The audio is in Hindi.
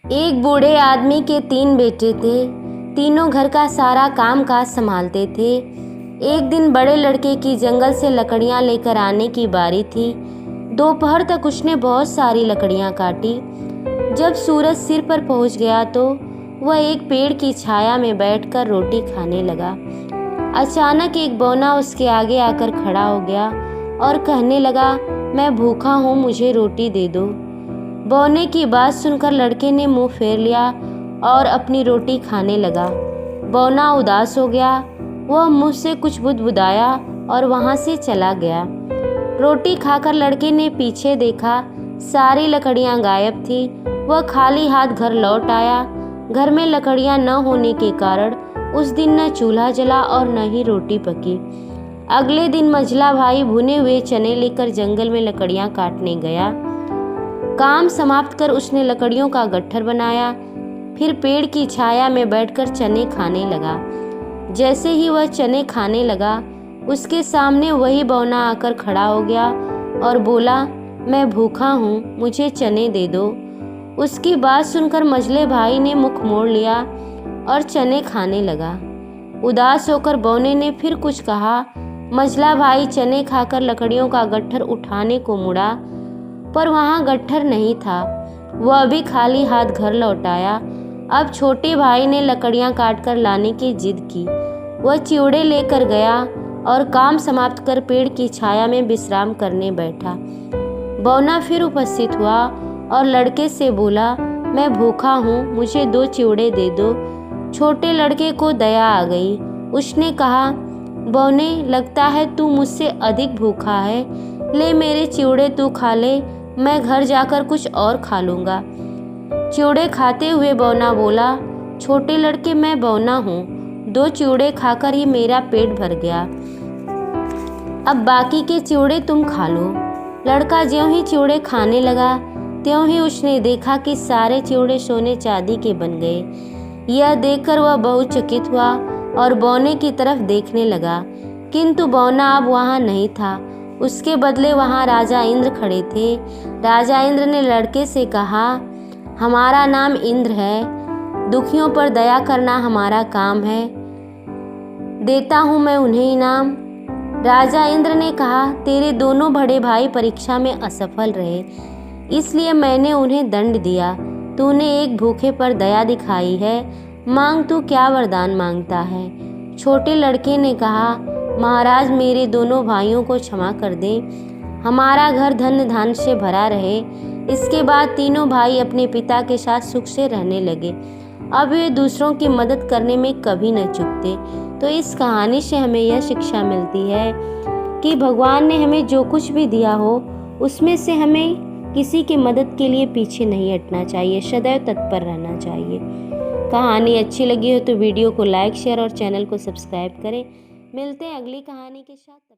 एक बूढ़े आदमी के 3 बेटे थे। तीनों घर का सारा काम काज संभालते थे। एक दिन बड़े लड़के की जंगल से लकड़ियां लेकर आने की बारी थी। दोपहर तक उसने बहुत सारी लकड़ियां काटी। जब सूरज सिर पर पहुंच गया तो वह एक पेड़ की छाया में बैठकर रोटी खाने लगा। अचानक एक बौना उसके आगे आकर खड़ा हो गया और कहने लगा, मैं भूखा हूँ, मुझे रोटी दे दो। बौने की बात सुनकर लड़के ने मुंह फेर लिया और अपनी रोटी खाने लगा। बौना उदास हो गया। वह मुंह से कुछ बुदबुदाया और वहां से चला गया। रोटी खाकर लड़के ने पीछे देखा, सारी लकड़ियां गायब थी। वह खाली हाथ घर लौट आया। घर में लकड़ियां न होने के कारण उस दिन न चूल्हा जला और न ही रोटी पकी। अगले दिन मझला भाई भुने हुए चने लेकर जंगल में लकड़ियां काटने गया। काम समाप्त कर उसने लकड़ियों का गट्ठर बनाया। फिर पेड़ की छाया में बैठकर चने खाने लगा। जैसे ही वह चने खाने लगा, उसके सामने वही बौना आकर खड़ा हो गया और बोला, मैं भूखा हूँ, मुझे चने दे दो। उसकी बात सुनकर मझले भाई ने मुख मोड़ लिया और चने खाने लगा। उदास होकर बौने ने फिर कुछ कहा। मझला भाई चने खाकर लकड़ियों का गट्ठर उठाने को मुड़ा, पर वहां गट्ठर नहीं था। वह भी खाली हाथ घर लौट आया। अब छोटे भाई ने लकड़ियां काटकर लाने की जिद की। वह चिवड़े लेकर गया और काम समाप्त कर पेड़ की छाया में विश्राम करने बैठा। बौना फिर उपस्थित हुआ और लड़के से बोला, मैं भूखा हूँ, मुझे 2 चिवड़े दे दो। छोटे लड़के को दया आ गई। उसने कहा, बौने, लगता है तू मुझसे अधिक भूखा है। ले मेरे चिवड़े तू खा ले, मैं घर जाकर कुछ और खा लूँगा। चिवड़े खाते हुए बौना बोला, छोटे लड़के, मैं बौना हूँ, 2 चिवड़े खाकर ही मेरा पेट भर गया। अब बाकी के चिवड़े तुम खा लो। लड़का ज्यों ही चिवड़े खाने लगा, त्यों ही उसने देखा कि सारे चिवड़े सोने चांदी के बन गए। यह देखकर वह बहुत चकित हुआ और बौने की तरफ देखने लगा, किंतु बौना अब वहाँ नहीं था। उसके बदले वहाँ राजा इंद्र खड़े थे। राजा इंद्र ने लड़के से कहा, हमारा नाम इंद्र है, दुखियों पर दया करना हमारा काम है, देता हूँ मैं उन्हें इनाम। राजा इंद्र ने कहा, तेरे दोनों बड़े भाई परीक्षा में असफल रहे, इसलिए मैंने उन्हें दंड दिया। तूने एक भूखे पर दया दिखाई है, मांग तू क्या वरदान मांगता है। छोटे लड़के ने कहा, महाराज, मेरे दोनों भाइयों को क्षमा कर दे, हमारा घर धन धान्य से भरा रहे। इसके बाद तीनों भाई अपने पिता के साथ सुख से रहने लगे। अब वे दूसरों की मदद करने में कभी न चूकते। तो इस कहानी से हमें यह शिक्षा मिलती है कि भगवान ने हमें जो कुछ भी दिया हो, उसमें से हमें किसी की मदद के लिए पीछे नहीं हटना चाहिए, सदैव तत्पर रहना चाहिए। कहानी अच्छी लगी हो तो वीडियो को लाइक, शेयर और चैनल को सब्सक्राइब करें। मिलते हैं अगली कहानी के साथ।